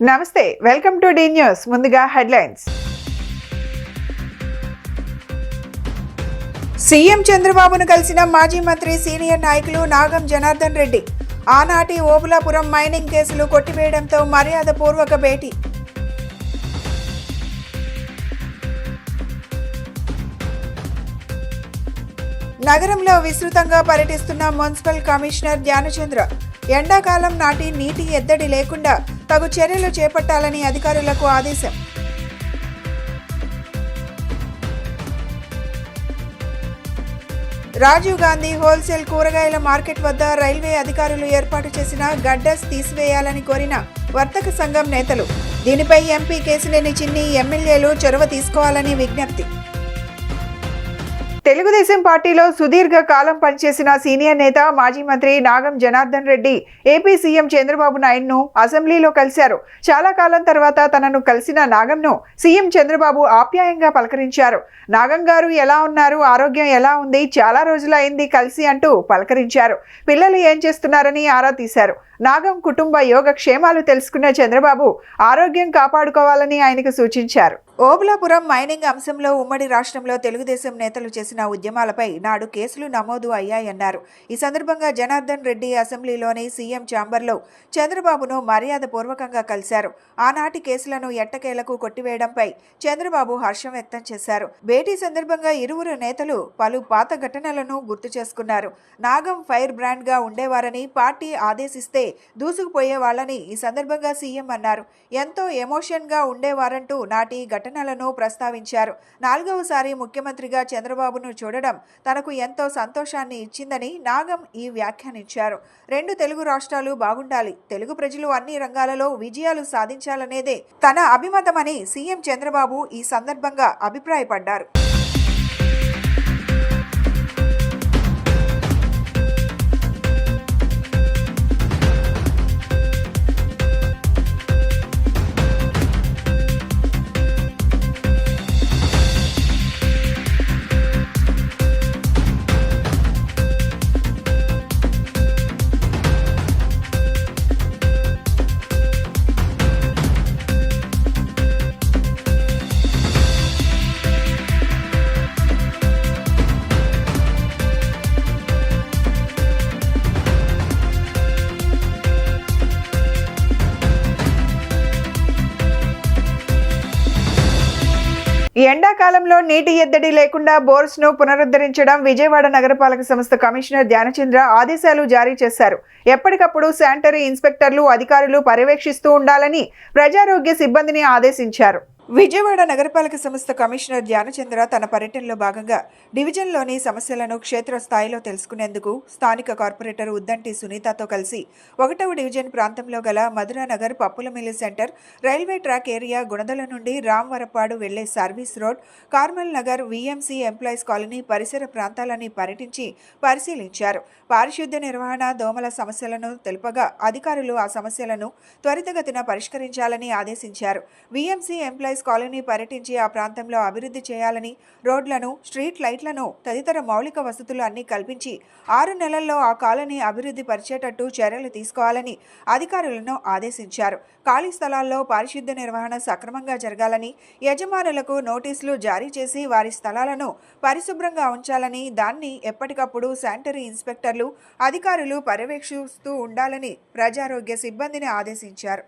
నమస్తే, welcome to D news. ముందుగా headlines. CM చంద్రబాబును కలిసిన మాజీ మంత్రి సీనియర్ నాయకులు నాగం జనార్దన్ రెడ్డి. ఆనాటి ఓబులాపురం మైనింగ్ కేసులు కొట్టివేయడంతో మర్యాదపూర్వక భేటీ. నగరంలో విస్తృతంగా పర్యటిస్తున్న మున్సిపల్ కమిషనర్ ధ్యానచంద్ర. ఎండాకాలం నాటి నీటి ఎద్దడి లేకుండా తగు చర్యలు చేపట్టాలని అధికారులకు ఆదేశం. రాజీవ్ గాంధీ హోల్సేల్ కూరగాయల మార్కెట్ వద్ద రైల్వే అధికారులు ఏర్పాటు చేసిన గడ్డస్ తీసివేయాలని కోరిన వర్తక సంఘం నేతలు. దీనిపై ఎంపీ కేశినేని చిన్ని ఎమ్మెల్యేలు చొరవ తీసుకోవాలని విజ్ఞప్తి. తెలుగుదేశం పార్టీలో సుదీర్ఘ కాలం పనిచేసిన సీనియర్ నేత మాజీ మంత్రి నాగం జనార్దన్ రెడ్డి ఏపీ సీఎం చంద్రబాబు నాయుడును అసెంబ్లీలో కలిశారు. చాలా కాలం తర్వాత తనను కలిసిన నాగంను సీఎం చంద్రబాబు ఆప్యాయంగా పలకరించారు. నాగం గారు ఎలా ఉన్నారు, ఆరోగ్యం ఎలా ఉంది, చాలా రోజులైంది కలిసి అంటూ పలకరించారు. పిల్లలు ఏం చేస్తున్నారని ఆరా తీశారు. నాగం కుటుంబ యోగక్షేమాలు తెలుసుకున్న చంద్రబాబు ఆరోగ్యం కాపాడుకోవాలని ఆయనకు సూచించారు. ఓబులాపురం మైనింగ్ అంశంలో ఉమ్మడి రాష్ట్రంలో తెలుగుదేశం నేతలు చేసిన ఉద్యమాలపై నాడు కేసులు నమోదు అయ్యాయన్నారు. ఈ సందర్భంగా జనార్దన్ రెడ్డి అసెంబ్లీలోని సీఎం ఛాంబర్లో చంద్రబాబును మర్యాదపూర్వకంగా కలిశారు. ఆనాటి కేసులను ఎట్టకేలకు కొట్టివేయడంపై చంద్రబాబు హర్షం వ్యక్తం చేశారు. భేటీ సందర్భంగా ఇరువురు నేతలు పలు పాత ఘటనలను గుర్తు చేసుకున్నారు. నాగం ఫైర్ బ్రాండ్ గా ఉండేవారని, పార్టీ ఆదేశిస్తే దూసుకుపోయే వాళ్ళని ఈ సందర్భంగా సీఎం అన్నారు. ఎంతో ఎమోషన్ గా ఉండేవారంటూ నాటి ఘటనలను ప్రస్తావించారు. 4వసారి ముఖ్యమంత్రిగా చంద్రబాబును చూడడం తనకు ఎంతో సంతోషాన్ని ఇచ్చిందని నాగం ఈ వ్యాఖ్యానించారు. 2 తెలుగు రాష్ట్రాలు బాగుండాలి, తెలుగు ప్రజలు అన్ని రంగాలలో విజయాలు సాధించాలనేదే తన అభిమతమని సీఎం చంద్రబాబు ఈ సందర్భంగా అభిప్రాయపడ్డారు. ఎండాకాలంలో నీటి ఎద్దడి లేకుండా బోర్స్ ను పునరుద్ధరించడం విజయవాడ నగరపాలక సంస్థ కమిషనర్ ధ్యానచంద్ర ఆదేశాలు జారీ చేశారు. ఎప్పటికప్పుడు శానిటరీ ఇన్స్పెక్టర్లు, అధికారులు పర్యవేక్షిస్తూ ఉండాలని ప్రజారోగ్య సిబ్బందిని ఆదేశించారు. విజయవాడ నగరపాలక సంస్థ కమిషనర్ ధ్యానచంద్ర తన పర్యటనలో భాగంగా డివిజన్లోని సమస్యలను క్షేత్రస్థాయిలో తెలుసుకునేందుకు స్థానిక కార్పొరేటర్ ఉద్దంటి సునీతతో కలిసి 1వ డివిజన్ ప్రాంతంలో గల Madhuranagar, Pappulamilli centre, railway track area, Gunadala నుండి రామవరపాడు వెళ్లే service road, Carmel Nagar, VMC employees colony పరిసర ప్రాంతాలని పర్యటించి పరిశీలించారు. పారిశుద్ధ్య నిర్వహణ, దోమల సమస్యలను తెలుపగా అధికారులు ఆ సమస్యలను త్వరితగతిన పరిష్కరించాలని ఆదేశించారు. వీఎంసీ ఎంప్లాయీస్ కాలనీ పర్యటించి ఆ ప్రాంతంలో అభివృద్ధి చేయాలని, రోడ్లను, స్ట్రీట్ లైట్లను తదితర మౌలిక వసతులు అన్ని కల్పించి 6 నెలల్లో ఆ కాలనీ అభివృద్ధి పరిచేటట్టు చర్యలు తీసుకోవాలని అధికారులను ఆదేశించారు. ఖాళీ స్థలాల్లో పారిశుద్ధ్య నిర్వహణ సక్రమంగా జరగాలని, యజమానులకు నోటీసులు జారీ చేసి వారి స్థలాలను పరిశుభ్రంగా ఉంచాలని, దాన్ని ఎప్పటికప్పుడు శానిటరీ ఇన్స్పెక్టర్లు, అధికారులు పర్యవేక్షిస్తూ ఉండాలని ప్రజారోగ్య సిబ్బందిని ఆదేశించారు.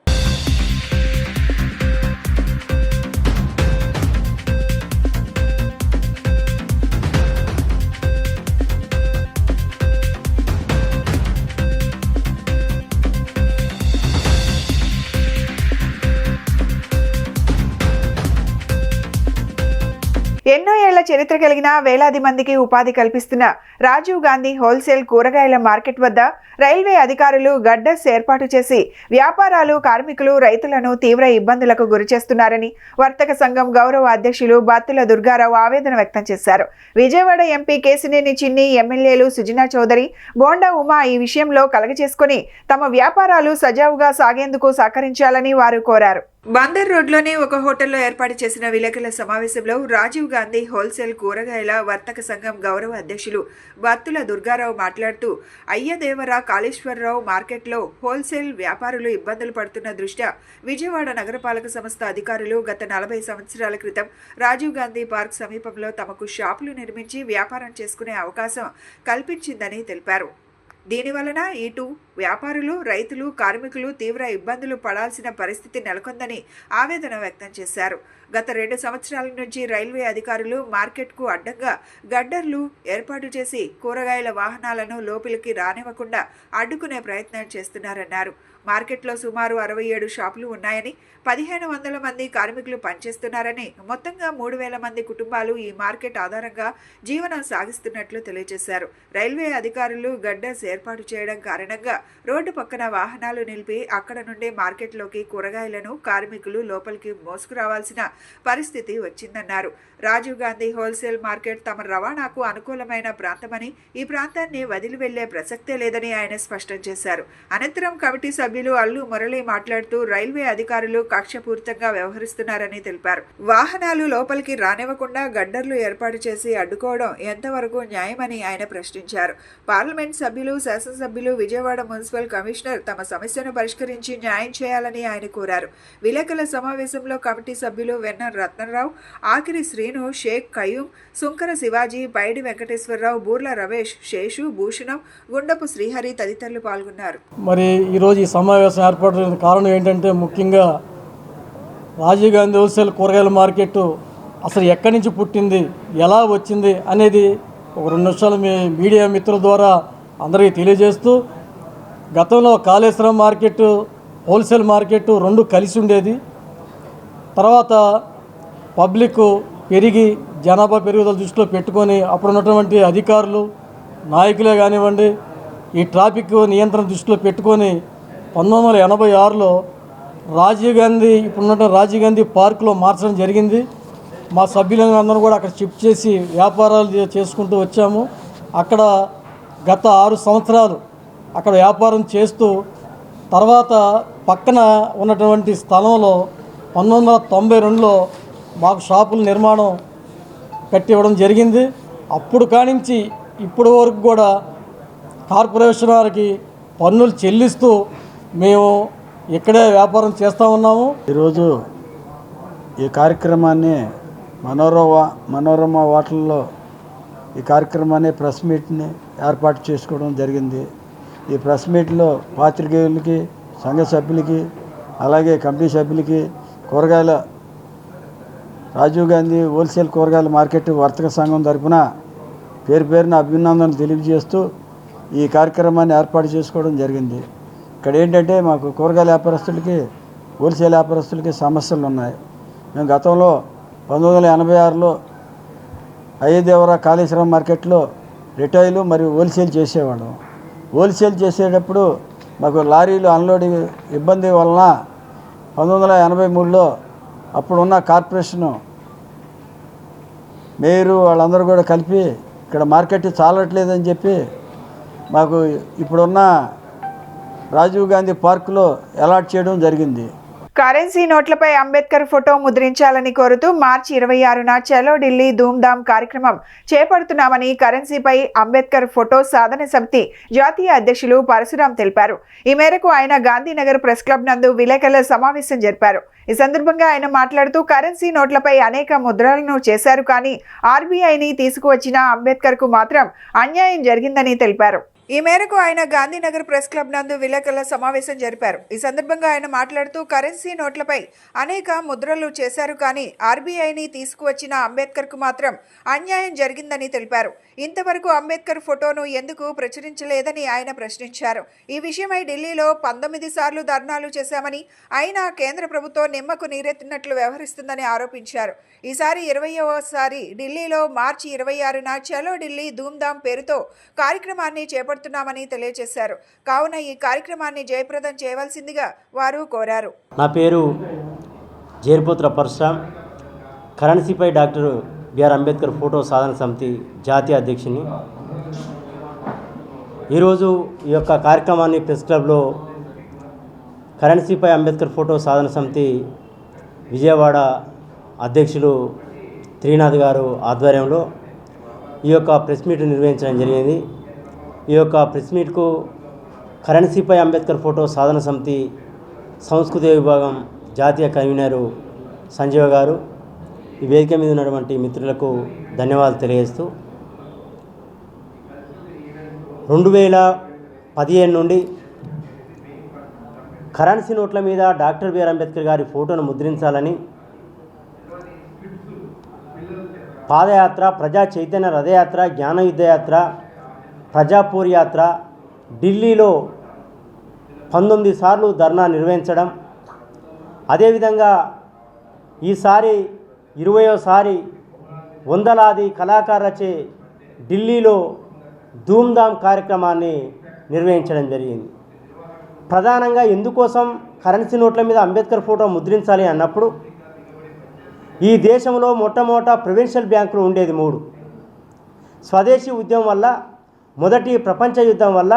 ఎన్నో ఏళ్ల చరిత్ర కలిగిన వేలాది మందికి ఉపాధి కల్పిస్తున్న రాజీవ్ గాంధీ హోల్సేల్ కూరగాయల మార్కెట్ వద్ద రైల్వే అధికారులు గడ్డస్ ఏర్పాటు చేసి వ్యాపారాలు, కార్మికులు, రైతులను తీవ్ర ఇబ్బందులకు గురిచేస్తున్నారని వర్తక సంఘం గౌరవ అధ్యక్షులు బత్తుల దుర్గారావు ఆవేదన వ్యక్తం చేశారు. విజయవాడ ఎంపీ కేశినేని చిన్ని, ఎమ్మెల్యేలు సుజనా చౌదరి, బోండా ఉమా ఈ విషయంలో కలగచేసుకుని తమ వ్యాపారాలు సజావుగా సాగేందుకు సహకరించాలని వారు కోరారు. బందర్ రోడ్లోని ఒక హోటల్లో ఏర్పాటు చేసిన విలేకరుల సమావేశంలో రాజీవ్ గాంధీ హోల్సేల్ కూరగాయల వర్తక సంఘం గౌరవ అధ్యక్షులు బత్తుల దుర్గారావు మాట్లాడుతూ అయ్యదేవర కాళేశ్వరరావు మార్కెట్లో హోల్సేల్ వ్యాపారులు ఇబ్బందులు పడుతున్న దృష్ట్యా విజయవాడ నగరపాలక సంస్థ అధికారులు గత 40 సంవత్సరాల క్రితం రాజీవ్ గాంధీ పార్క్ సమీపంలో తమకు షాపులు నిర్మించి వ్యాపారం చేసుకునే అవకాశం కల్పించిందని తెలిపారు. దీనివలన ఇటు వ్యాపారులు, రైతులు, కార్మికులు తీవ్ర ఇబ్బందులు పడాల్సిన పరిస్థితి నెలకొందని ఆవేదన వ్యక్తం చేశారు. గత 2 సంవత్సరాల నుంచి రైల్వే అధికారులు మార్కెట్కు అడ్డంగా గడ్డర్లు ఏర్పాటు చేసి కూరగాయల వాహనాలను లోపలికి రానివ్వకుండా అడ్డుకునే ప్రయత్నం చేస్తున్నారన్నారు. మార్కెట్లో సుమారు 67 షాపులు ఉన్నాయని, 1500 మంది కార్మికులు పనిచేస్తున్నారని, మొత్తంగా 3000 మంది కుటుంబాలు ఈ మార్కెట్ ఆధారంగా జీవనం సాగిస్తున్నట్లు తెలియజేశారు. రైల్వే అధికారులు గడ్డర్స్ ఏర్పాటు చేయడం కారణంగా రోడ్డు పక్కన వాహనాలు నిలిపి అక్కడ నుండి మార్కెట్లోకి కూరగాయలను కార్మికులు లోపలికి మోసుకురావాల్సిన పరిస్థితి వచ్చిందన్నారు. రాజీవ్ గాంధీ హోల్సేల్ మార్కెట్ తమ రవాణాకు అనుకూలమైన ప్రాంతమని, ఈ ప్రాంతాన్ని వదిలి వెళ్లే ప్రసక్తే లేదని ఆయన స్పష్టం చేశారు. అనంతరం కమిటీ సభ్యులు అల్లు మురళి మాట్లాడుతూ రైల్వే అధికారులు కక్షపూరితంగా వ్యవహరిస్తున్నారని తెలిపారు. వాహనాలు లోపలికి రానివ్వకుండా గడ్డర్లు ఏర్పాటు చేసి అడ్డుకోవడం ఎంతవరకు న్యాయమని ఆయన ప్రశ్నించారు. పార్లమెంట్ సభ్యులు, శాసనసభ్యులు, విజయవాడ మున్సిపల్ కమిషనర్ తమ సమస్యను పరిష్కరించి న్యాయం చేయాలని ఆయన కోరారు. విలేకరుల సమావేశంలో కమిటీ సభ్యులు వెన్న రత్నరావు, ఆకిరి శ్రీను, షేక్ కయ్యూం, సుంకర శివాజీ, పైడి వెంకటేశ్వరరావు, బూర్ల రమేష్, శేషు, భూషణం, గుండపు శ్రీహరి తదితరులు పాల్గొన్నారు. మరి ఈరోజు ఈ సమావేశం ఏర్పడిన కారణం ఏంటంటే ముఖ్యంగా రాజీవ్ గాంధీ హోల్సేల్ కూరగాయల మార్కెట్ అసలు ఎక్కడి నుంచి పుట్టింది, ఎలా వచ్చింది అనేది ఒక 2 నిమిషాలు మీ మీడియా మిత్రుల ద్వారా అందరికీ తెలియజేస్తూ, గతంలో కాళేశ్వరం మార్కెట్, హోల్సేల్ మార్కెట్ 2 కలిసి ఉండేది. తర్వాత పబ్లిక్ పెరిగి జనాభా పెరుగుదల దృష్టిలో పెట్టుకొని అప్పుడున్నటువంటి అధికారులు, నాయకులే కానివ్వండి, ఈ ట్రాఫిక్ నియంత్రణ దృష్టిలో పెట్టుకొని 1986లో రాజీవ్ గాంధీ పార్కులో మార్చడం జరిగింది. మా సభ్యులందరూ కూడా అక్కడ షిఫ్ట్ చేసి వ్యాపారాలు చేసుకుంటూ వచ్చాము. అక్కడ గత 6 సంవత్సరాలు అక్కడ వ్యాపారం చేస్తూ తర్వాత పక్కన ఉన్నటువంటి స్థలంలో 1992లో మాకు షాపుల నిర్మాణం కట్టివ్వడం జరిగింది. అప్పుడు కానించి ఇప్పటి వరకు కూడా కార్పొరేషన్ వారికి పన్నులు చెల్లిస్తూ మేము ఇక్కడే వ్యాపారం చేస్తూ ఉన్నాము. ఈరోజు ఈ కార్యక్రమాన్ని మనోరమ హోటల్లో ఈ కార్యక్రమాన్ని ప్రెస్ మీట్ని ఏర్పాటు చేసుకోవడం జరిగింది. ఈ ప్రెస్ మీట్లో పాత్రికేయులకి, సంఘ సభ్యులకి, అలాగే కమిటీ సభ్యులకి, రాజీవ్ గాంధీ హోల్సేల్ కూరగాయల మార్కెట్ వర్తక సంఘం తరఫున పేరున అభినందనలు తెలియజేస్తూ ఈ కార్యక్రమాన్ని ఏర్పాటు చేసుకోవడం జరిగింది. ఇక్కడ ఏంటంటే మాకు కూరగాయల వ్యాపారస్తులకి, హోల్సేల్ వ్యాపారస్తులకి సమస్యలు ఉన్నాయి. మేము గతంలో 1986లో అయ్యదేవర కాళేశ్వరం మార్కెట్లో రిటైలు మరియు హోల్సేల్ చేసేవాళ్ళం. హోల్సేల్ చేసేటప్పుడు మాకు లారీలు అన్లోడింగ్ ఇబ్బంది వలన 1983లో అప్పుడున్న కార్పొరేషను మేయరు వాళ్ళందరూ కూడా కలిపి ఇక్కడ మార్కెట్ చాలట్లేదని చెప్పి మాకు ఇప్పుడున్న రాజీవ్ గాంధీ పార్కులో అలాట్ చేయడం జరిగింది. కరెన్సీ నోట్లపై అంబేద్కర్ ఫోటో ముద్రించాలని కోరుతూ మార్చి 26న చలో ఢిల్లీ ధూమ్ధామ్ కార్యక్రమం చేపడుతున్నామని కరెన్సీపై అంబేద్కర్ ఫోటో సాధన సమితి జాతీయ అధ్యక్షులు పరశురాం తెలిపారు. ఈ మేరకు ఆయన గాంధీనగర్ ప్రెస్ క్లబ్ నందు విలేకరుల సమావేశం జరిపారు. ఈ సందర్భంగా ఆయన మాట్లాడుతూ కరెన్సీ నోట్లపై అనేక ముద్రలను చేశారు, కానీ ఆర్బీఐని తీసుకువచ్చిన అంబేద్కర్ కు మాత్రం అన్యాయం జరిగిందని తెలిపారు. ఈ మేరకు ఆయన గాంధీనగర్ ప్రెస్ క్లబ్ నందు విలేకరుల సమావేశం జరిపారు. ఈ సందర్భంగా ఆయన మాట్లాడుతూ కరెన్సీ నోట్లపై అనేక ముద్రలు చేశారు, కానీ ఆర్బీఐని తీసుకువచ్చిన అంబేద్కర్ కు మాత్రం అన్యాయం జరిగిందని తెలిపారు. ఇంతవరకు అంబేద్కర్ ఫోటోను ఎందుకు ప్రచురించలేదని ఆయన ప్రశ్నించారు. ఈ విషయమై ఢిల్లీలో 19 సార్లు ధర్నాలు చేశామని, అయినా కేంద్ర ప్రభుత్వం నిమ్మకు నీరెత్తినట్లు వ్యవహరిస్తుందని ఆరోపించారు. ఈసారి 20వసారి ఢిల్లీలో మార్చి 26న చలో ఢిల్లీ ధూమ్ధామ్ పేరుతో కార్యక్రమాన్ని చేపడుతున్నామని తెలియజేశారు. కావున ఈ కార్యక్రమాన్ని జయప్రదం చేయవలసిందిగా వారు కోరారు. నా పేరు జేర్పోత్ర పరశురాం, కరెన్సీపై డాక్టర్ బిఆర్ అంబేద్కర్ ఫోటో సాధన సమితి జాతీయ అధ్యక్షుని. ఈరోజు ఈ యొక్క కార్యక్రమాన్ని ప్రెస్ క్లబ్లో కరెన్సీపై అంబేద్కర్ ఫోటో సాధన సమితి విజయవాడ అధ్యక్షులు త్రినాథ్ గారు ఆధ్వర్యంలో ఈ యొక్క ప్రెస్ మీట్ నిర్వహించడం జరిగింది. ఈ యొక్క ప్రెస్ మీట్కు కరెన్సీపై అంబేద్కర్ ఫోటో సాధన సమితి సంస్కృతి విభాగం జాతీయ కన్వీనరు సంజీవ గారు, ఈ వేదిక మీద ఉన్నటువంటి మిత్రులకు ధన్యవాదాలు తెలియజేస్తూ 2015 నుండి కరెన్సీ నోట్ల మీద డాక్టర్ బిఆర్ అంబేద్కర్ గారి ఫోటోను ముద్రించాలని పాదయాత్ర, ప్రజా చైతన్య రథయాత్ర, జ్ఞాన యుద్ధయాత్ర, ప్రజాపూర్ యాత్ర, ఢిల్లీలో 19 సార్లు ధర్నా నిర్వహించడం, అదేవిధంగా ఈసారి 20వసారి వందలాది కళాకారులచే ఢిల్లీలో ధూమ్ధామ్ కార్యక్రమాన్ని నిర్వహించడం జరిగింది. ప్రధానంగా ఎందుకోసం కరెన్సీ నోట్ల మీద అంబేద్కర్ ఫోటో ముద్రించాలి అన్నప్పుడు ఈ దేశంలో మొట్టమొదట ప్రొవిన్షియల్ బ్యాంకులు ఉండేది 3. స్వదేశీ ఉద్యమం వల్ల, మొదటి ప్రపంచ యుద్ధం వల్ల,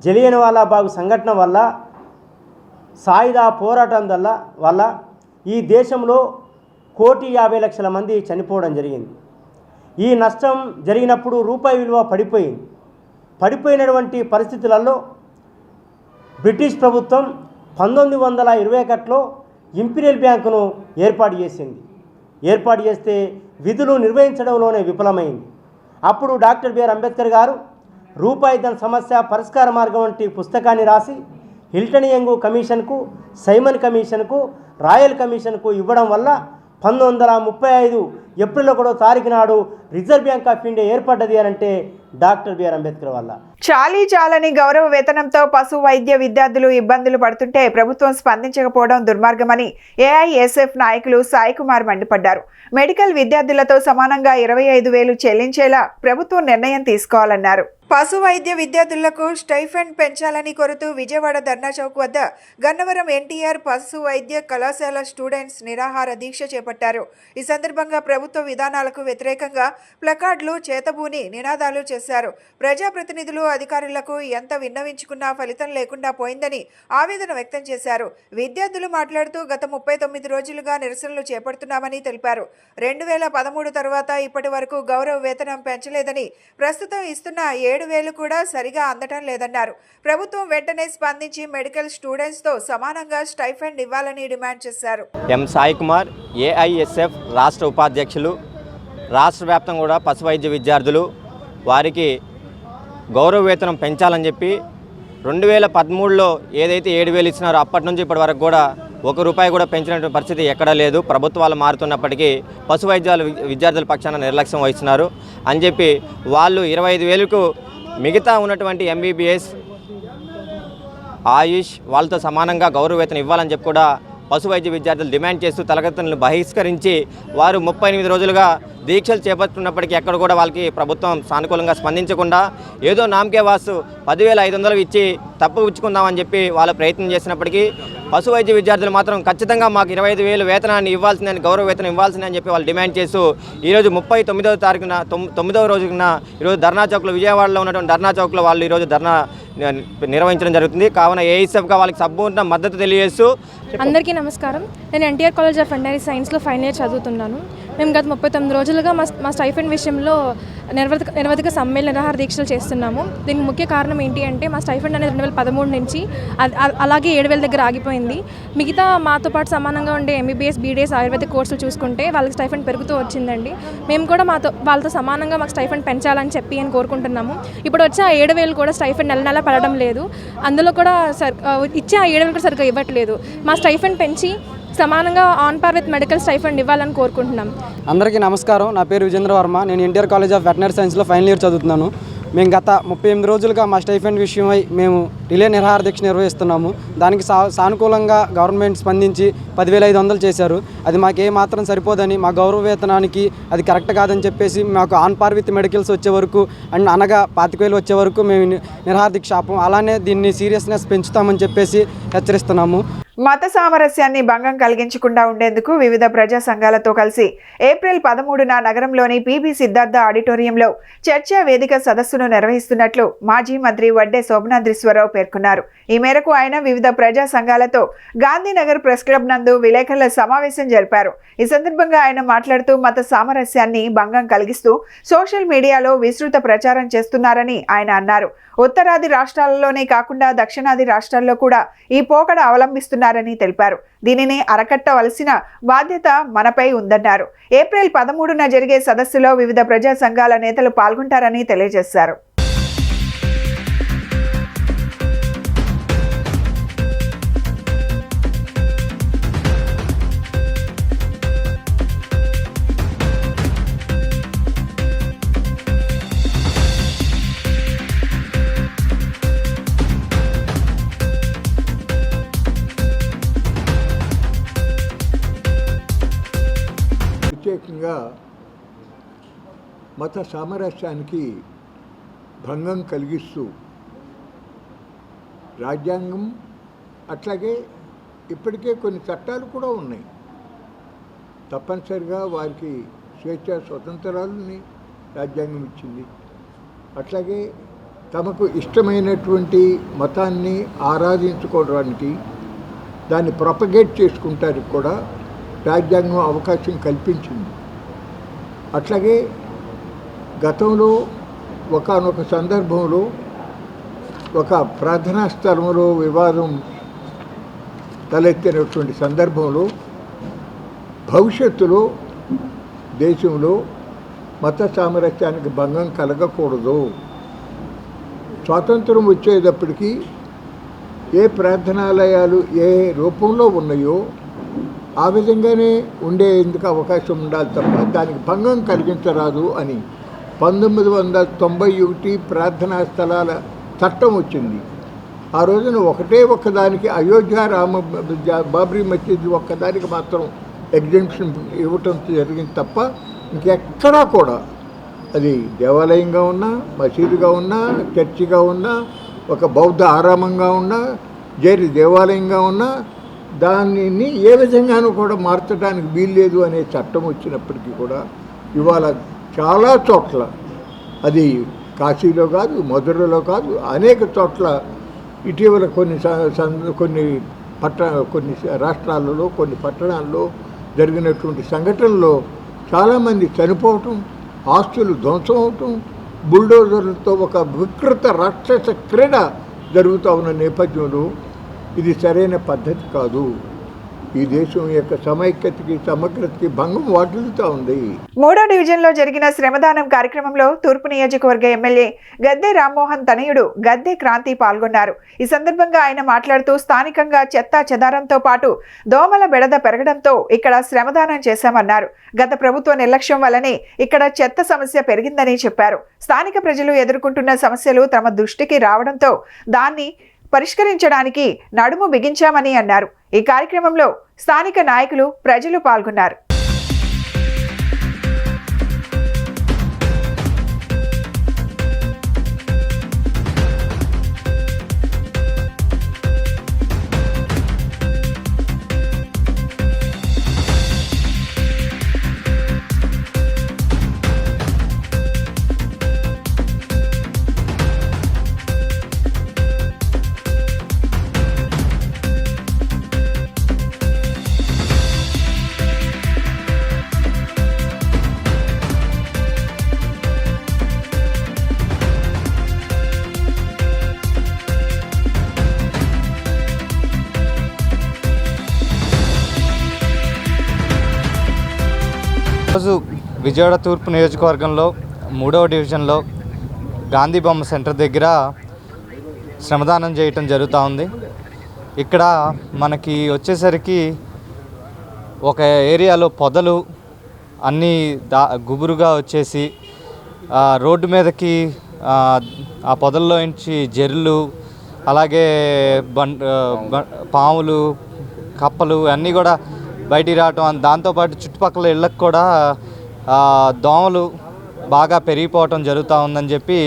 జలియన్వాలా బాగ్ సంఘటన వల్ల, సాయుధ పోరాటం వల్ల ఈ దేశంలో 1,50,00,000 మంది చనిపోవడం జరిగింది. ఈ నష్టం జరిగినప్పుడు రూపాయి విలువ పడిపోయినటువంటి పరిస్థితులలో బ్రిటిష్ ప్రభుత్వం 1921లో ఇంపీరియల్ బ్యాంకును ఏర్పాటు చేసింది. ఏర్పాటు చేస్తే విధులు నిర్వహించడంలోనే విఫలమైంది. అప్పుడు డాక్టర్ బిఆర్ అంబేద్కర్ గారు రూపాయి ధన సమస్య పరిష్కార మార్గం వంటి పుస్తకాన్ని రాసి హిల్టన్ యంగ్ కమిషన్కు, సైమన్ కమిషన్కు, రాయల్ కమిషన్కు ఇవ్వడం వల్ల 1935 ఏప్రిల్ 1వ తారీఖు నాడు రిజర్వ్ బ్యాంక్ ఆఫ్ ఇండియా ఏర్పడ్డది అని అంటే డాక్టర్ బిఆర్ అంబేద్కర్ వల్ల. చాలని గౌరవ వేతనంతో పశు వైద్య విద్యార్థులు ఇబ్బందులు పడుతుంటే ప్రభుత్వం స్పందించకపోవడం దుర్మార్గమని ఏఐఎస్ఎఫ్ నాయకులు సాయి కుమార్ మండిపడ్డారు. మెడికల్ విద్యార్థులతో సమానంగా 25,000 చెల్లించేలా ప్రభుత్వం నిర్ణయం తీసుకోవాలన్నారు. పశు వైద్య విద్యార్థులకు స్టైఫండ్ పెంచాలని కోరుతూ విజయవాడ ధర్నా చౌక్ వద్ద గన్నవరం ఎన్టీఆర్ పశు వైద్య కళాశాల స్టూడెంట్స్ నిరాహార దీక్ష చేపట్టారు. ఈ సందర్భంగా ప్రభుత్వ విధానాలకు వ్యతిరేకంగా ప్లకార్డులు చేతబూని నినాదాలు చేశారు. ప్రజాప్రతినిధులు, అధికారులకు ఎంత విన్నవించుకున్నా ఫలితం లేకుండా పోయిందని ఆవేదన వ్యక్తం చేశారు. విద్యార్థులు మాట్లాడుతూ గత 39 రోజులుగా నిరసనలు చేపడుతున్నామని తెలిపారు. 2013 తర్వాత ఇప్పటి వరకు గౌరవ వేతనం పెంచలేదని, ప్రస్తుతం ఇస్తున్న 7,000 కూడా సరిగా అందటం లేదన్నారు. ప్రభుత్వం వెంటనే స్పందించి మెడికల్ స్టూడెంట్స్తో సమానంగా స్టైఫండ్ ఇవ్వాలని డిమాండ్ చేశారు. ఎం సాయి కుమార్, ఏఐఎస్ఎఫ్ రాష్ట్ర ఉపాధ్యక్షులు. రాష్ట్ర వ్యాప్తంగా కూడా పశు వైద్య విద్యార్థులు వారికి గౌరవ వేతనం పెంచాలని చెప్పి 2013లో ఏదైతే 7,000 ఇచ్చినారో అప్పటి నుంచి ఇప్పటి వరకు కూడా ₹1 కూడా పెంచినటువంటి పరిస్థితి ఎక్కడా లేదు. ప్రభుత్వాలు మారుతున్నప్పటికీ పశు వైద్యాలు విద్యార్థుల పక్షాన నిర్లక్ష్యం వహిస్తున్నారు అని చెప్పి వాళ్ళు 25,000కు మిగతా ఉన్నటువంటి ఎంబీబీఎస్, ఆయుష్ వాళ్ళతో సమానంగా గౌరవ వేతనం ఇవ్వాలని చెప్పి కూడా పశు వైద్య విద్యార్థులు డిమాండ్ చేస్తూ తరగతులను బహిష్కరించి వారు 38 రోజులుగా దీక్షలు చేపడుతున్నప్పటికీ ఎక్కడ కూడా వాళ్ళకి ప్రభుత్వం సానుకూలంగా స్పందించకుండా ఏదో నామకే వాసు 10,500 ఇచ్చి తప్పు ఇచ్చుకుందామని చెప్పి వాళ్ళు ప్రయత్నం చేసినప్పటికీ పశు వైద్య విద్యార్థులు మాత్రం ఖచ్చితంగా మాకు 25,000 వేతనాన్ని ఇవ్వాల్సిందని, గౌరవ వేతనం ఇవ్వాల్సిందని చెప్పి వాళ్ళు డిమాండ్ చేస్తూ ఈరోజు 39వ తారీఖున 9వ రోజున ఈరోజు ధర్నా చౌక్లో, విజయవాడలో ఉన్నటువంటి ధర్నా చౌక్లో వాళ్ళు ఈరోజు ధర్నా నిర్వహించడం జరుగుతుంది. కావున ఏఐఎస్ఎఫ్గా వాళ్ళకి సంపూర్ణ మద్దతు తెలియజేస్తూ. అందరికీ నమస్కారం. నేను ఎన్టీఆర్ కాలేజ్ ఆఫ్ వెటర్నరీ సైన్స్లో ఫైనల్ ఇయర్ చదువుతున్నాను. మేము గత 39 రోజులుగా మా స్టైఫండ్ విషయంలో నిరవధిక సమ్మెలు, నిరాహార దీక్షలు చేస్తున్నాము. దీనికి ముఖ్య కారణం ఏంటి అంటే మా స్టైఫండ్ అనేది 2013 నుంచి అలాగే 7,000 దగ్గర ఆగిపోయింది. మిగతా మాతో పాటు సమానంగా ఉండే ఎంబీబీఎస్, బీడీఎస్, ఆయుర్వేదిక్ కోర్సులు చూసుకుంటే వాళ్ళకి స్టైఫండ్ పెరుగుతూ వచ్చిందండి. మేము కూడా వాళ్ళతో సమానంగా మాకు స్టైఫండ్ పెంచాలని చెప్పి కోరుకుంటున్నాము. ఇప్పుడు వచ్చే 7,000 కూడా స్టైఫండ్ నెల పడడం లేదు. అందులో కూడా ఇచ్చే 7,000 కూడా సరిగ్గా ఇవ్వట్లేదు. మా స్టైఫండ్ పెంచి సమానంగా on par with medical stipend ఇవ్వాలని కోరుకుంటున్నాం. అందరికీ నమస్కారం. నా పేరు విజేంద్ర వర్మ. నేను ఎన్టీఆర్ కాలేజ్ ఆఫ్ వెటర్నరీ సైన్స్లో ఫైనల్ ఇయర్ చదువుతున్నాను. మేము గత 38 రోజులుగా మా స్టైఫండ్ విషయమై మేము రిలే నిరాహార దీక్ష నిర్వహిస్తున్నాము. దానికి సానుకూలంగా గవర్నమెంట్ స్పందించి 10,500 చేశారు. అది మాకు ఏమాత్రం సరిపోదని, మా గౌరవ వేతనానికి అది కరెక్ట్ కాదని చెప్పేసి మాకు ఆన్ పార్ విత్ మెడికల్స్ వచ్చే వరకు అనగా 25,000 వచ్చే వరకు మేము నిరాహార దీక్ష ఆపం. అలానే దీన్ని సీరియస్నెస్ పెంచుతామని చెప్పేసి హెచ్చరిస్తున్నాము. మత సామరస్యాన్ని భంగం కలిగించకుండా ఉండేందుకు వివిధ ప్రజా సంఘాలతో కలిసి ఏప్రిల్ 13న నగరంలోని పిబి సిద్ధార్థ ఆడిటోరియంలో చర్చా వేదిక సదస్సును నిర్వహిస్తున్నట్లు మాజీ మంత్రి వడ్డే శోభనాద్రీశ్వరరావు పేర్కొన్నారు. ఈ మేరకు ఆయన వివిధ ప్రజా సంఘాలతో గాంధీనగర్ ప్రెస్ క్లబ్ నందు విలేకరుల సమావేశం జరిపారు. ఈ సందర్భంగా ఆయన మాట్లాడుతూ మత సామరస్యాన్ని భంగం కలిగిస్తూ సోషల్ మీడియాలో విస్తృత ప్రచారం చేస్తున్నారని ఆయన అన్నారు. ఉత్తరాది రాష్ట్రాలలోనే కాకుండా దక్షిణాది రాష్ట్రాల్లో కూడా ఈ పోకడ అవలంబిస్తున్నారని తెలిపారు. దీనిని అరకట్టవలసిన బాధ్యత మనపై ఉందన్నారు. ఏప్రిల్ 13న జరిగే సదస్సులో వివిధ ప్రజా సంఘాల నేతలు పాల్గొంటారని తెలియజేశారు. ప్రత్యేకంగా మత సామరస్యానికి భంగం కలిగిస్తూ రాజ్యాంగం అట్లాగే ఇప్పటికే కొన్ని చట్టాలు కూడా ఉన్నాయి. తప్పనిసరిగా వారికి స్వేచ్ఛ స్వతంత్రాలని రాజ్యాంగం ఇచ్చింది. అట్లాగే తమకు ఇష్టమైనటువంటి మతాన్ని ఆరాధించుకోవడానికి దాన్ని ప్రొపగేట్ చేసుకుంటానికి కూడా రాజ్యాంగం అవకాశం కల్పించింది. అట్లాగే గతంలో ఒకానొక సందర్భంలో ఒక ప్రార్థనా స్థలంలో వివాదం తలెత్తినటువంటి సందర్భంలో భవిష్యత్తులో దేశంలో మత సామరస్యానికి భంగం కలగకూడదు, స్వాతంత్రం వచ్చేటప్పటికీ ఏ ప్రార్థనాలయాలు ఏ రూపంలో ఉన్నాయో ఆ విధంగానే ఉండేందుకు అవకాశం ఉండాలి తప్ప దానికి భంగం కలిగించరాదు అని 1991 ప్రార్థనా స్థలాల చట్టం వచ్చింది. ఆ రోజున ఒక్కదానికి అయోధ్య బాబ్రీ మసీద్ ఒక్కదానికి మాత్రం ఎగ్జంప్షన్ ఇవ్వటం జరిగింది తప్ప ఇంకెక్కడా కూడా అది దేవాలయంగా ఉన్నా, మసీదుగా ఉన్నా, చర్చిగా ఉన్నా, ఒక బౌద్ధ ఆరామంగా ఉన్నా, జైలు దేవాలయంగా ఉన్నా దానిని ఏ విధంగానూ కూడా మార్చడానికి వీల్లేదు అనే చట్టం వచ్చినప్పటికీ కూడా ఇవాళ చాలా చోట్ల, అది కాశీలో కాదు, మధురలో కాదు, అనేక చోట్ల ఇటీవల కొన్ని రాష్ట్రాలలో కొన్ని పట్టణాల్లో జరిగినటువంటి సంఘటనలో చాలామంది చనిపోవటం, ఆస్తులు ధ్వంసం అవటం, బుల్డోజర్లతో ఒక వికృత రాక్షస క్రీడ జరుగుతూ ఉన్న నేపథ్యంలో ఇది సరైన పద్ధతి కాదు. ఈ దేశం యొక్క సమైక్యతకి సమగ్రతకి భంగం వాటిల్లుతూ ఉంది. 3వ డివిజన్లో జరిగిన శ్రమదానం కార్యక్రమంలో తూర్పు నియోజకవర్గ ఎమ్మెల్యే గద్దె రామ్మోహన్ తనయుడు గద్దె క్రాంతి పాల్గొన్నారు. ఈ సందర్భంగా ఆయన మాట్లాడుతూ స్థానికంగా చెత్తా చెదారంతో పాటు దోమల బెడద పెరగడంతో ఇక్కడ శ్రమదానం చేశామన్నారు. గత ప్రభుత్వ నిర్లక్ష్యం వల్లనే ఇక్కడ చెత్త సమస్య పెరిగిందని చెప్పారు. స్థానిక ప్రజలు ఎదుర్కొంటున్న సమస్యలు తమ దృష్టికి రావడంతో దాన్ని పరిష్కరించడానికి నడుము బిగించామని అన్నారు. ఈ కార్యక్రమంలో స్థానిక నాయకులు, ప్రజలు పాల్గొన్నారు. ఈరోజు విజయవాడ తూర్పు నియోజకవర్గంలో 3వ డివిజన్లో గాంధీ బొమ్మ సెంటర్ దగ్గర శ్రమదానం చేయటం జరుగుతూ ఉంది. ఇక్కడ మనకి వచ్చేసరికి ఒక ఏరియాలో పొదలు అన్నీ గుబురుగా వచ్చేసి రోడ్డు మీదకి ఆ పొదల్లో నుంచి జెర్లు, అలాగే పాములు, కప్పలు అన్నీ కూడా బయటికి రావటం, దాంతోపాటు చుట్టుపక్కల ఇళ్ళకు కూడా దోమలు బాగా పెరిగిపోవటం జరుగుతూ ఉందని చెప్పి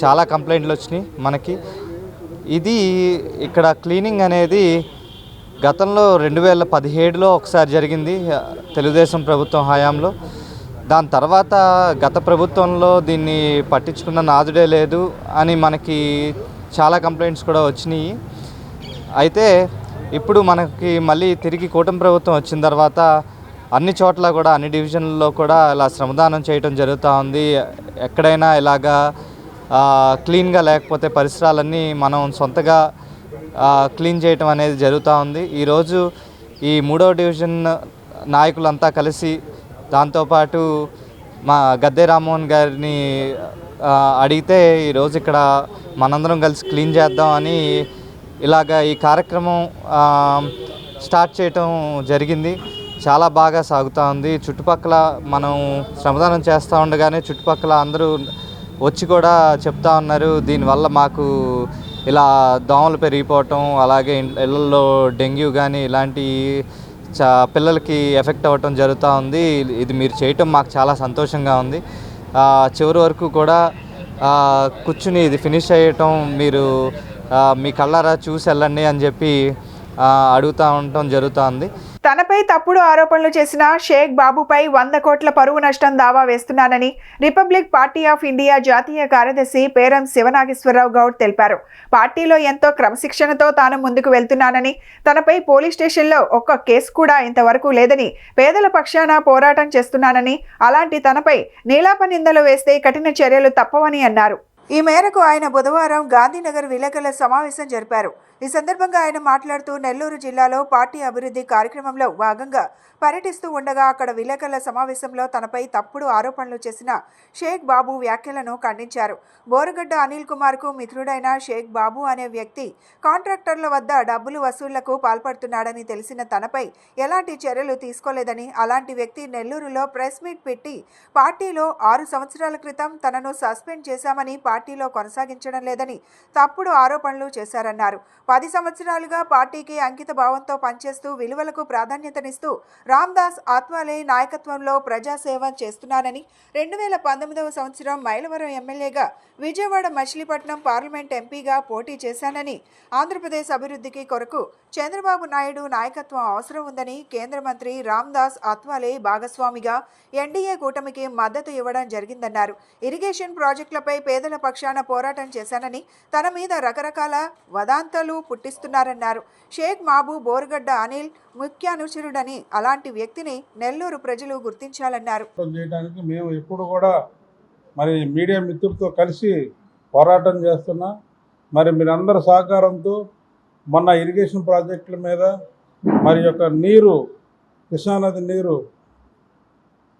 చాలా కంప్లైంట్లు వచ్చినాయి మనకి. ఇది ఇక్కడ క్లీనింగ్ అనేది గతంలో 2017లో ఒకసారి జరిగింది తెలుగుదేశం ప్రభుత్వం హయాంలో. దాని తర్వాత గత ప్రభుత్వంలో దీన్ని పట్టించుకున్న నాదుడే లేదు అని మనకి చాలా కంప్లైంట్స్ కూడా వచ్చినాయి. అయితే ఇప్పుడు మనకి మళ్ళీ తిరిగి కూటమి ప్రభుత్వం వచ్చిన తర్వాత అన్ని చోట్ల కూడా అన్ని డివిజన్లలో కూడా ఇలా శ్రమదానం చేయటం జరుగుతూ ఉంది. ఎక్కడైనా ఇలాగా క్లీన్గా లేకపోతే పరిసరాలన్నీ మనం సొంతగా క్లీన్ చేయటం అనేది జరుగుతూ ఉంది. ఈరోజు ఈ 3వ డివిజన్ నాయకులంతా కలిసి దాంతోపాటు మా గద్దె రామ్మోహన్ గారిని అడిగితే ఈరోజు ఇక్కడ మనందరం కలిసి క్లీన్ చేద్దామని ఇలాగ ఈ కార్యక్రమం స్టార్ట్ చేయటం జరిగింది. చాలా బాగా సాగుతూ ఉంది. చుట్టుపక్కల మనం శ్రమదానం చేస్తూ ఉండగానే చుట్టుపక్కల అందరూ వచ్చి కూడా చెప్తా ఉన్నారు, దీనివల్ల మాకు ఇలా దోమలు పెరిగిపోవటం, అలాగే ఇళ్ళల్లో డెంగ్యూ కానీ ఇలాంటి పిల్లలకి ఎఫెక్ట్ అవ్వటం జరుగుతూ ఉంది. ఇది మీరు చేయటం మాకు చాలా సంతోషంగా ఉంది. చివరి వరకు కూడా కూర్చుని ఇది ఫినిష్ అయ్యటం మీరు మీ కళ్ళారా చూసి వెళ్ళండి అని చెప్పి అడుగుతూ ఉండటం జరుగుతుంది. తనపై తప్పుడు ఆరోపణలు చేసిన షేక్ బాబుపై 100 కోట్ల పరువు నష్టం దావా వేస్తున్నానని రిపబ్లిక్ పార్టీ ఆఫ్ ఇండియా జాతీయ కార్యదర్శి పేరం శివనాగేశ్వరరావు గౌడ్ తెలిపారు. పార్టీలో ఎంతో క్రమశిక్షణతో తాను ముందుకు వెళ్తున్నానని, తనపై పోలీస్ స్టేషన్లో ఒక్క కేసు కూడా ఇంతవరకు లేదని, పేదల పక్షాన పోరాటం చేస్తున్నానని, అలాంటి తనపై నీలాప నిందలు వేస్తే కఠిన చర్యలు తప్పవని అన్నారు. ఈ మేరకు ఆయన బుధవారం గాంధీనగర్ విలేకరుల సమావేశం జరిపారు. ఈ సందర్భంగా ఆయన మాట్లాడుతూ నెల్లూరు జిల్లాలో పార్టీ అభివృద్ధి కార్యక్రమంలో భాగంగా పర్యటిస్తూ ఉండగా అక్కడ విలేకరుల సమావేశంలో తనపై తప్పుడు ఆరోపణలు చేసిన షేక్ బాబు వ్యాఖ్యలను ఖండించారు. బోరగడ్డ అనిల్ కుమార్కు మిత్రుడైన షేక్ బాబు అనే వ్యక్తి కాంట్రాక్టర్ల వద్ద డబ్బులు వసూళ్లకు పాల్పడుతున్నాడని తెలిసిన తనపై ఎలాంటి చర్యలు తీసుకోలేదని, అలాంటి వ్యక్తి నెల్లూరులో ప్రెస్ మీట్ పెట్టి పార్టీలో 6 సంవత్సరాల క్రితం తనను సస్పెండ్ చేశామని, పార్టీలో కొనసాగించడం లేదని తప్పుడు ఆరోపణలు చేశారన్నారు. 10 సంవత్సరాలుగా పార్టీకి అంకిత భావంతో పనిచేస్తూ విలువలకు ప్రాధాన్యతనిస్తూ రామ్దాస్ అత్వాలే నాయకత్వంలో ప్రజాసేవ చేస్తున్నానని, 2019వ సంవత్సరం మైలవరం ఎమ్మెల్యేగా, విజయవాడ మచిలీపట్నం పార్లమెంట్ ఎంపీగా పోటీ చేశానని, ఆంధ్రప్రదేశ్ అభివృద్ధికి కొరకు చంద్రబాబు నాయుడు నాయకత్వం అవసరం ఉందని, కేంద్ర మంత్రి రామ్దాస్ అత్వాలే భాగస్వామిగా ఎన్డీఏ కూటమికి మద్దతు ఇవ్వడం జరిగిందన్నారు. ఇరిగేషన్ ప్రాజెక్టులపై పేదల పక్షాన పోరాటం చేశానని, తన మీద రకరకాల వదాంతాలు పుట్టిస్తున్నారన్నారు. షేక్ బాబు బోరగడ్డ అనిల్ ముఖ్య అనుచరుడని, అలాంటి వ్యక్తిని నెల్లూరు ప్రజలు గుర్తించాలన్నారు. చేయడానికి మేము ఎప్పుడు కూడా మరి మీడియా మిత్రులతో కలిసి పోరాటం చేస్తున్నా. మరి మీరందరి సహకారంతో మొన్న ఇరిగేషన్ ప్రాజెక్టుల మీద మరి యొక్క నీరు, కృష్ణానది నీరు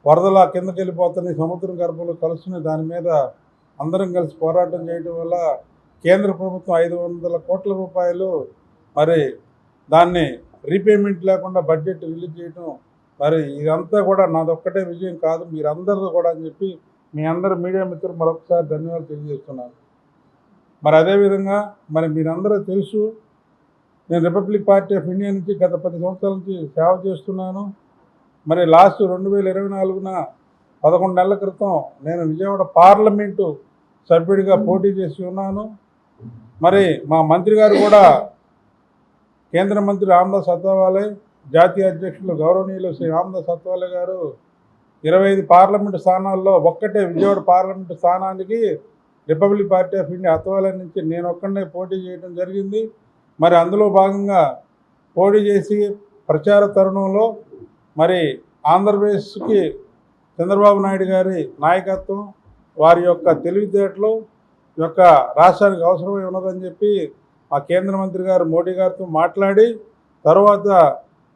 వరదలా కిందకి వెళ్ళిపోతున్నాయి, సముద్రం గర్భంలో కలుస్తున్నాయి. దాని మీద అందరం కలిసి పోరాటం చేయడం వల్ల కేంద్ర ప్రభుత్వం 500 కోట్ల రూపాయలు మరి దాన్ని రీపేమెంట్ లేకుండా బడ్జెట్ రిలీజ్ చేయడం, మరి ఇదంతా కూడా నాదొక్కటే విజయం కాదు, మీరందరూ కూడా అని చెప్పి మీ అందరూ మీడియా మిత్రులు మరొకసారి ధన్యవాదాలు తెలియజేస్తున్నాను. మరి అదేవిధంగా మరి మీరందరూ తెలుసు, నేను రిపబ్లిక్ పార్టీ ఆఫ్ ఇండియా నుంచి గత 10 సంవత్సరాల నుంచి సేవ చేస్తున్నాను. మరి లాస్ట్ 2024న 11 నెలల క్రితం నేను విజయవాడ పార్లమెంటు సభ్యుడిగా పోటీ చేసి ఉన్నాను. మరి మా మంత్రి గారు కూడా కేంద్ర మంత్రి రామ్దాస్ అత్వాలే, జాతీయ అధ్యక్షులు గౌరవనీయులు శ్రీ రామ్దాస్ అత్వాలే గారు 25 పార్లమెంటు స్థానాల్లో ఒక్కటే విజయవాడ పార్లమెంటు స్థానానికి republic party of India Athawale నుంచి నేను ఒక్కడే పోటీ చేయడం జరిగింది. మరి అందులో భాగంగా పోటీ చేసి ప్రచార తరుణంలో మరి ఆంధ్రప్రదేశ్కి చంద్రబాబు నాయుడు గారి నాయకత్వం, వారి యొక్క తెలివితేటలు యొక్క రాష్ట్రానికి అవసరమై ఉన్నదని చెప్పి ఆ కేంద్ర మంత్రి గారు మోడీ గారితో మాట్లాడి తర్వాత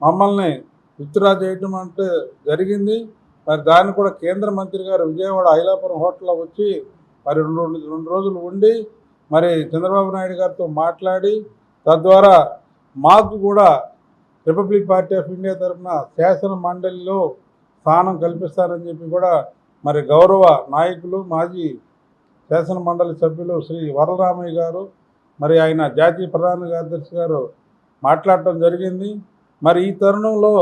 మమ్మల్ని విత్డ్రా చేయటం అంటే జరిగింది. మరి దాన్ని కూడా కేంద్ర మంత్రి గారు విజయవాడ ఐలాపురం హోటల్లో వచ్చి మరి రెండు రోజులు ఉండి మరి చంద్రబాబు నాయుడు గారితో మాట్లాడి తద్వారా మాకు కూడా రిపబ్లిక్ పార్టీ ఆఫ్ ఇండియా తరఫున శాసన మండలిలో స్థానం కల్పిస్తారని చెప్పి కూడా మరి గౌరవ నాయకులు మాజీ శాసన మండలి సభ్యులు శ్రీ వరలరామయ్య గారు, మరి ఆయన జాతీయ ప్రధాన కార్యదర్శి గారు మాట్లాడటం జరిగింది. మరి ఈ తరుణంలో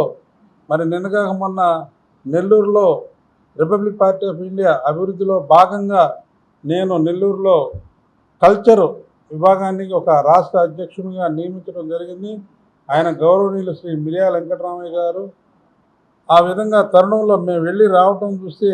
మరి నిన్నగా మొన్న నెల్లూరులో రిపబ్లిక్ పార్టీ ఆఫ్ ఇండియా అభివృద్ధిలో భాగంగా నేను నెల్లూరులో కల్చర్ విభాగానికి ఒక రాష్ట్ర అధ్యక్షునిగా నియమించడం జరిగింది. ఆయన గౌరవనీయులు శ్రీ మిర్యాల వెంకటరామయ్య గారు. ఆ విధంగా తరుణంలో మేము వెళ్ళి రావటం చూస్తే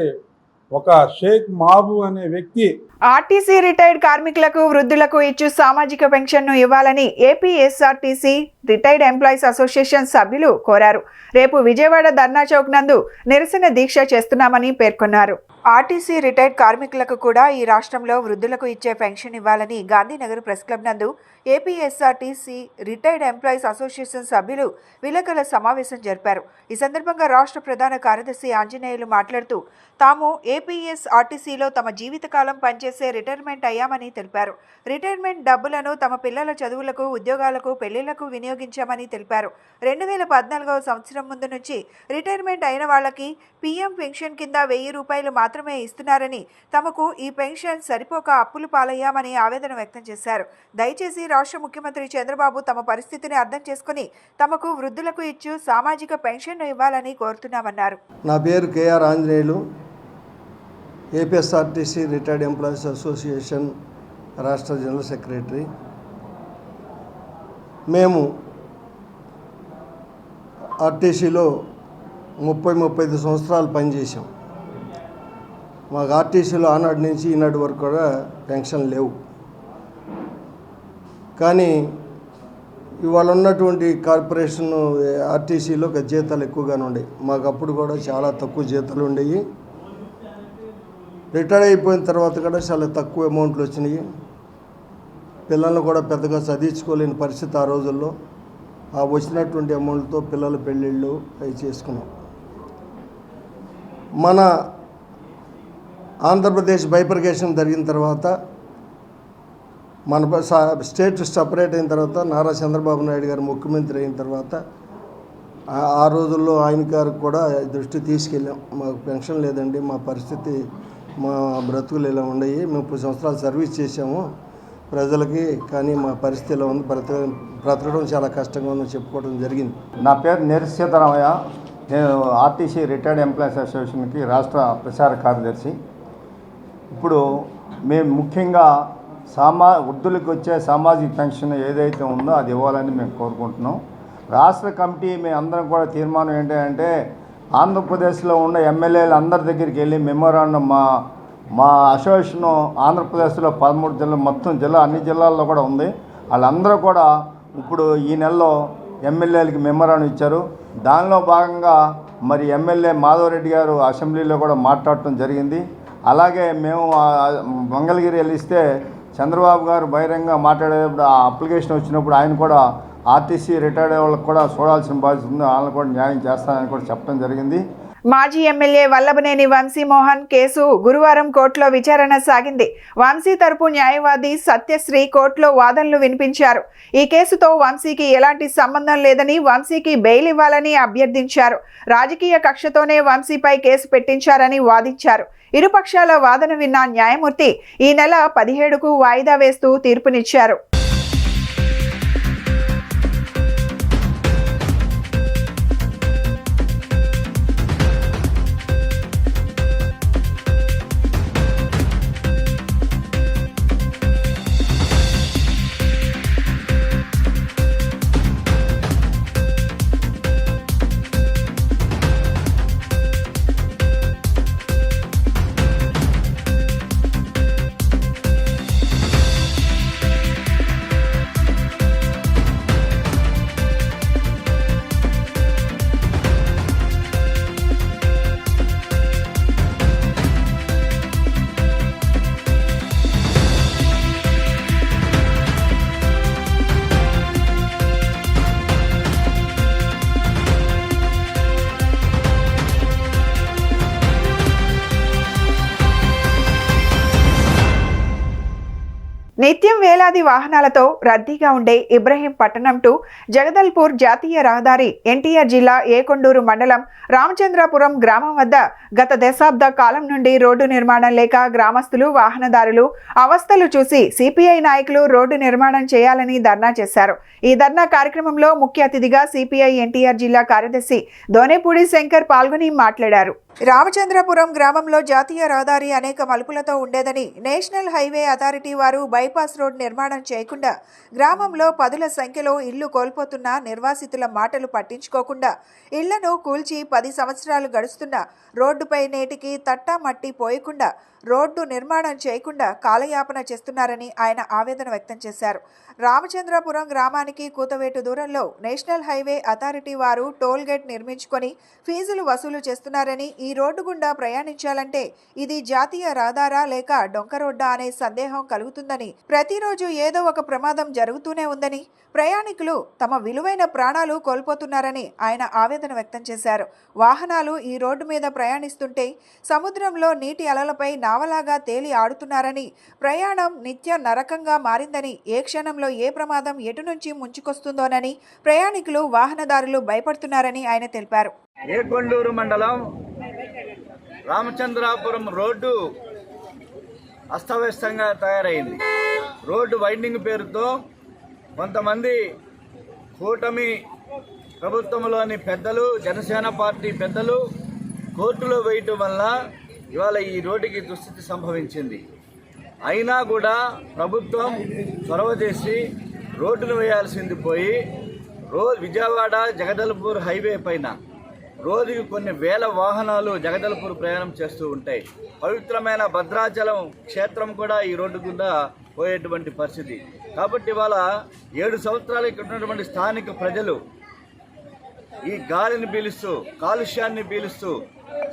ఒక షేక్ మహబూ అనే వ్యక్తి ఆర్టీసీ రిటైర్డ్ కార్మికులకు వృద్ధులకు ఇచ్చు సామాజిక పెన్షన్ను ఇవ్వాలని ఏపీఎస్ఆర్టీసీ రిటైర్డ్ ఎంప్లాయీస్ అసోసియేషన్ సభ్యులు కోరారు. రేపు విజయవాడ ధర్నా చౌక్ నందు నిరసన దీక్ష చేస్తున్నామని పేర్కొన్నారు. ఆర్టీసీ రిటైర్డ్ కార్మికులకు కూడా ఈ రాష్ట్రంలో వృద్ధులకు ఇచ్చే పెన్షన్ ఇవ్వాలని గాంధీనగర్ ప్రెస్ క్లబ్ నందు ఏపీఎస్ఆర్టీసీ రిటైర్డ్ ఎంప్లాయీస్ అసోసియేషన్ సభ్యులు విలేకరుల సమావేశం జరిపారు. ఈ సందర్భంగా రాష్ట్ర ప్రధాన కార్యదర్శి ఆంజనేయులు మాట్లాడుతూ తాము ఏపీఎస్ఆర్టీసీలో తమ జీవితకాలం పనిచేసే రిటైర్మెంట్ అయ్యామని తెలిపారు. రిటైర్మెంట్ డబ్బులను తమ పిల్లల చదువులకు, ఉద్యోగాలకు, పెళ్లిళ్లకు వినియోగించామని తెలిపారు. 2014వ సంవత్సరం ముందు నుంచి రిటైర్మెంట్ అయిన వాళ్ళకి పీఎం పెన్షన్ కింద 1000 రూపాయలు మాత్రమే ఇస్తున్నారని, తమకు ఈ పెన్షన్ సరిపోక అప్పులు పాలయ్యామని ఆవేదన వ్యక్తం చేశారు. దయచేసి రాష్ట్ర ముఖ్యమంత్రి చంద్రబాబు తమ పరిస్థితిని అర్థం చేసుకుని తమకు వృద్ధులకు ఇచ్చు సామాజిక పెన్షన్ను ఇవ్వాలని కోరుతున్నామన్నారు. నా పేరు K R Anjaneyulu, APSRTC retired employees association రాష్ట్ర జనరల్ సెక్రటరీ. మేము ఆర్టీసీలో 30-35 సంవత్సరాలు పనిచేసాం. మాకు ఆర్టీసీలో ఆనాటి నుంచి ఈనాటి వరకు కూడా పెన్షన్ లేవు. కానీ ఇవాళ ఉన్నటువంటి కార్పొరేషన్ ఆర్టీసీలో జీతాలు ఎక్కువగానే ఉండేవి. మాకు అప్పుడు కూడా చాలా తక్కువ జీతాలు ఉండేవి. రిటైర్ అయిపోయిన తర్వాత కూడా చాలా తక్కువ అమౌంట్లు వచ్చినాయి. పిల్లల్ని కూడా పెద్దగా చదివించుకోలేని పరిస్థితి ఆ రోజుల్లో. ఆ వచ్చినటువంటి అమౌంట్తో పిల్లల పెళ్ళిళ్ళు అవి చేసుకున్నాం. మన ఆంధ్రప్రదేశ్ బైఫర్కేషన్ జరిగిన తర్వాత, మన స్టేట్ సపరేట్ అయిన తర్వాత, నారా చంద్రబాబు నాయుడు గారు ముఖ్యమంత్రి అయిన తర్వాత ఆ రోజుల్లో ఆయన గారికి కూడా దృష్టి తీసుకెళ్ళాం. మాకు పెన్షన్ లేదండి, మా పరిస్థితి, మా బ్రతుకులు ఇలా ఉన్నాయి, మేము 30 సంవత్సరాలు సర్వీస్ చేసాము ప్రజలకి, కానీ మా పరిస్థితి ఇలా ఉంది, బ్రతకడం చాలా కష్టంగా ఉందని చెప్పుకోవడం జరిగింది. నా పేరు నేరి సీతారామయ్య. నేను ఆర్టీసీ రిటైర్డ్ ఎంప్లాయీస్ అసోసియేషన్కి రాష్ట్ర ప్రచార కార్యదర్శి. ఇప్పుడు మేము ముఖ్యంగా వృద్ధులకు వచ్చే సామాజిక పెన్షన్ ఏదైతే ఉందో అది ఇవ్వాలని మేము కోరుకుంటున్నాం. రాష్ట్ర కమిటీ మేము అందరం కూడా తీర్మానం ఏంటంటే, ఆంధ్రప్రదేశ్లో ఉన్న ఎమ్మెల్యేలు అందరి దగ్గరికి వెళ్ళి మెమోరాండం, మా అసోసియేషన్ ఆంధ్రప్రదేశ్లో 13 జిల్లా, మొత్తం అన్ని జిల్లాల్లో కూడా ఉంది. వాళ్ళందరూ కూడా ఇప్పుడు ఈ నెలలో ఎమ్మెల్యేలకి మెమోరాండం ఇచ్చారు. దానిలో భాగంగా మరి ఎమ్మెల్యే మాధవరెడ్డి గారు అసెంబ్లీలో కూడా మాట్లాడటం జరిగింది. అలాగే మేము మంగళగిరి వెళ్ళిస్తే చంద్రబాబు గారు బహిరంగ మాట్లాడేటప్పుడు ఆ అప్లికేషన్ వచ్చినప్పుడు ఆయన కూడా ఆర్టీసీ రిటైర్డ్ వాళ్ళకి కూడా చూడాల్సిన బాధ్యత ఉంది, వాళ్ళని కూడా న్యాయం చేస్తానని కూడా చెప్పడం జరిగింది. మాజీ ఎమ్మెల్యే వల్లభనేని వంశీమోహన్ కేసు గురువారం కోర్టులో విచారణ సాగింది. వంశీ తరపు న్యాయవాది సత్యశ్రీ కోర్టులో వాదనలు వినిపించారు. ఈ కేసుతో వంశీకి ఎలాంటి సంబంధం లేదని, వంశీకి బెయిల్ ఇవ్వాలని అభ్యర్థించారు. రాజకీయ కక్షతోనే వంశీపై కేసు పెట్టించారని వాదించారు. ఇరుపక్షాల వాదన విన్న న్యాయమూర్తి ఈ నెల 17కు వాయిదా వేస్తూ తీర్పునిచ్చారు. నిత్యం వేలాది వాహనాలతో రద్దీగా ఉండే ఇబ్రహీం పట్టణం టు జగదల్పూర్ జాతీయ రహదారి ఎన్టీఆర్ జిల్లా ఏకొండూరు మండలం రామచంద్రాపురం గ్రామం వద్ద గత దశాబ్ద కాలం నుండి రోడ్డు నిర్మాణం లేక గ్రామస్తులు, వాహనదారులు అవస్థలు చూసి సిపిఐ నాయకులు రోడ్డు నిర్మాణం చేయాలని ధర్నా చేశారు. ఈ ధర్నా కార్యక్రమంలో ముఖ్య అతిథిగా సిపిఐ ఎన్టీఆర్ జిల్లా కార్యదర్శి దోనేపూడి శంకర్ పాల్గొని మాట్లాడారు. రామచంద్రపురం గ్రామంలో జాతీయ రహదారి అనేక మలుపులతో ఉండేదని నేషనల్ హైవే అథారిటీ వారు బైపాస్ రోడ్ నిర్మాణం చేయకుండా గ్రామంలో పదుల సంఖ్యలో ఇళ్లు కోల్పోతున్న నిర్వాసితుల మాటలు పట్టించుకోకుండా ఇళ్లను కూల్చి 10 సంవత్సరాలు గడుస్తున్నా రోడ్డుపై నేటికి తట్టా మట్టి పోయకుండా రోడ్డు నిర్మాణం చేయకుండా కాలయాపన చేస్తున్నారని ఆయన ఆవేదన వ్యక్తం చేశారు. రామచంద్రపురం గ్రామానికి కూతవేటు దూరంలో నేషనల్ హైవే అథారిటీ వారు టోల్ గేట్ నిర్మించుకొని ఫీజులు వసూలు చేస్తున్నారని, ఈ రోడ్డు గుండా ప్రయాణించాలంటే ఇది జాతీయ రహదారా లేక డొంక రోడ్డా అనే సందేహం కలుగుతుందని, ప్రతిరోజు ఏదో ఒక ప్రమాదం జరుగుతూనే ఉందని, ప్రయాణికులు తమ విలువైన ప్రాణాలు కోల్పోతున్నారని ఆయన ఆవేదన వ్యక్తం చేశారు. వాహనాలు ఈ రోడ్డు మీద ప్రయాణిస్తుంటే సముద్రంలో నీటి అలలపై నావలాగా తేలి ఆడుతున్నారని, ప్రయాణం నిత్య నరకంగా మారిందని, ఏ క్షణంలో ఏ ప్రమాదం ఎటు నుంచి ముంచుకొస్తుందోనని ప్రయాణికులు వాహనదారులు భయపడుతున్నారని ఆయన తెలిపారు. ఏకొండూరు మండలం రామచంద్రాపురం రోడ్డు అస్తవ్యస్తంగా తయారైంది. రోడ్డు వైండింగ్ పేరుతో కొంతమంది కూటమి ప్రభుత్వంలోని పెద్దలు, జనసేన పార్టీ పెద్దలు కోర్టులో వేయటం వల్ల ఇవాళ ఈ రోడ్డుకి దుస్థితి సంభవించింది. అయినా కూడా ప్రభుత్వం చొరవ చేసి రోడ్డును వేయాల్సింది పోయి విజయవాడ జగదల్పూర్ హైవే పైన రోజుకి కొన్ని వేల వాహనాలు జగదల్పూర్ ప్రయాణం చేస్తూ ఉంటాయి. పవిత్రమైన భద్రాచలం క్షేత్రం కూడా ఈ రోడ్డు గుండా పోయేటువంటి పరిస్థితి. కాబట్టి ఇవాళ 7 సంవత్సరాలు ఇక్కడ ఉన్నటువంటి స్థానిక ప్రజలు ఈ గాలిని పీలుస్తూ, కాలుష్యాన్ని పీలుస్తూ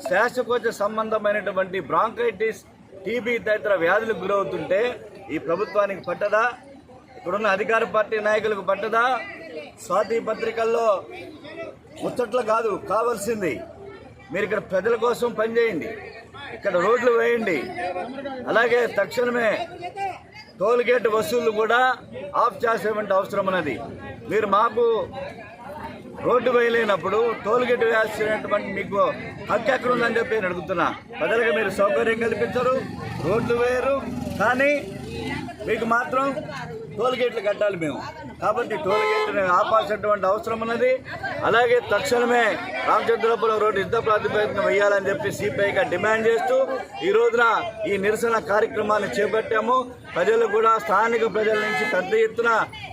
శ్వాసకోశ సంబంధమైనటువంటి బ్రాంకైటిస్, టీబీ తదితర వ్యాధులకు గురవుతుంటే ఈ ప్రభుత్వానికి పట్టదా? ఇక్కడున్న అధికార పార్టీ నాయకులకు పట్టదా? స్వాతి పత్రికల్లో ముచ్చట్లు కాదు కావాల్సింది, మీరు ఇక్కడ ప్రజల కోసం పనిచేయండి, ఇక్కడ రోడ్లు వేయండి. అలాగే తక్షణమే టోల్ గేట్ వసూళ్లు కూడా ఆఫ్ చేసేటువంటి అవసరం ఉన్నది. మీరు మాకు రోడ్డు వేయలేనప్పుడు టోల్ గేట్ వేయాల్సినటువంటి మీకు హక్కు ఎక్కడ ఉందని చెప్పి నేను అడుగుతున్నా. ప్రజలకు మీరు సౌకర్యం కల్పించరు, రోడ్లు వేయరు, కానీ మీకు మాత్రం టోల్ గేట్లు కట్టాలి మేము. కాబట్టి టోల్ గేట్ని ఆపాల్సినటువంటి అవసరం ఉన్నది. అలాగే తక్షణమే రామచంద్రపురం రోడ్డు యుద్ధ ప్రాతిపదికన వేయాలని చెప్పి సిపిఐగా డిమాండ్ చేస్తూ ఈ రోజున ఈ నిరసన కార్యక్రమాన్ని చేపట్టాము. ప్రజలు కూడా, స్థానిక ప్రజల నుంచి పెద్ద ఎత్తున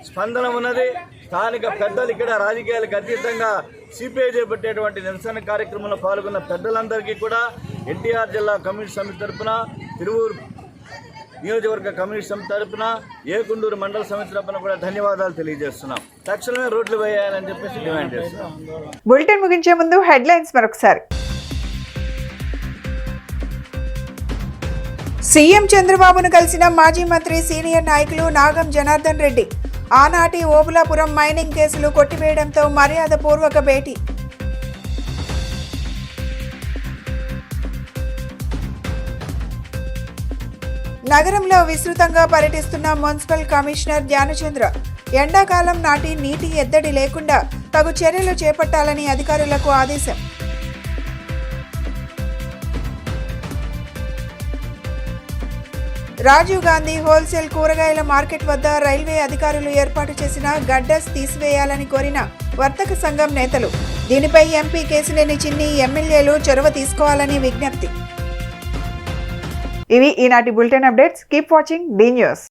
స్పందన ఉన్నది. స్థానిక పెద్దలు ఇక్కడ రాజకీయాలకు అతీతంగా సిపిఐ చేపట్టేటువంటి నిరసన కార్యక్రమంలో పాల్గొన్న పెద్దలందరికీ కూడా ఎన్టీఆర్ జిల్లా కమ్యూనిస్ట్ సమితి తరఫున, తిరువూరు నియోజకవర్గ కమ్యూనిస్ట్ సమితి తరఫున, ఏకొండూరు మండల సమితి తరఫున కూడా ధన్యవాదాలు తెలియజేస్తున్నాం. తక్షణమే రోడ్లు వేయాలని చెప్పేసి డిమాండ్ చేస్తున్నాం. బులెటిన్ ముగించే ముందు హెడ్లైన్స్ మరొకసారి. సీఎం చంద్రబాబును కలిసిన మాజీ మంత్రి సీనియర్ నాయకులు నాగం జనార్దన్ రెడ్డి. ఆనాటి ఓబులాపురం మైనింగ్ కేసులు కొట్టివేయడంతో మర్యాదపూర్వక భేటీ. నగరంలో విస్తృతంగా పర్యటిస్తున్న మున్సిపల్ కమిషనర్ జ్ఞానచంద్ర. ఎండాకాలం నాటి నీటి ఎద్దడి లేకుండా తగు చర్యలు చేపట్టాలని అధికారులకు ఆదేశం. రాజీవ్ గాంధీ హోల్సేల్ కూరగాయల మార్కెట్ వద్ద రైల్వే అధికారులు ఏర్పాటు చేసిన గడ్డస్ తీసివేయాలని కోరిన వర్తక సంఘం నేతలు. దీనిపై ఎంపీ కేశినేని చిన్ని, ఎమ్మెల్యేలు చొరవ తీసుకోవాలని విజ్ఞప్తి. ఇవి ఈనాటి bulletin updates. Keep watching D news.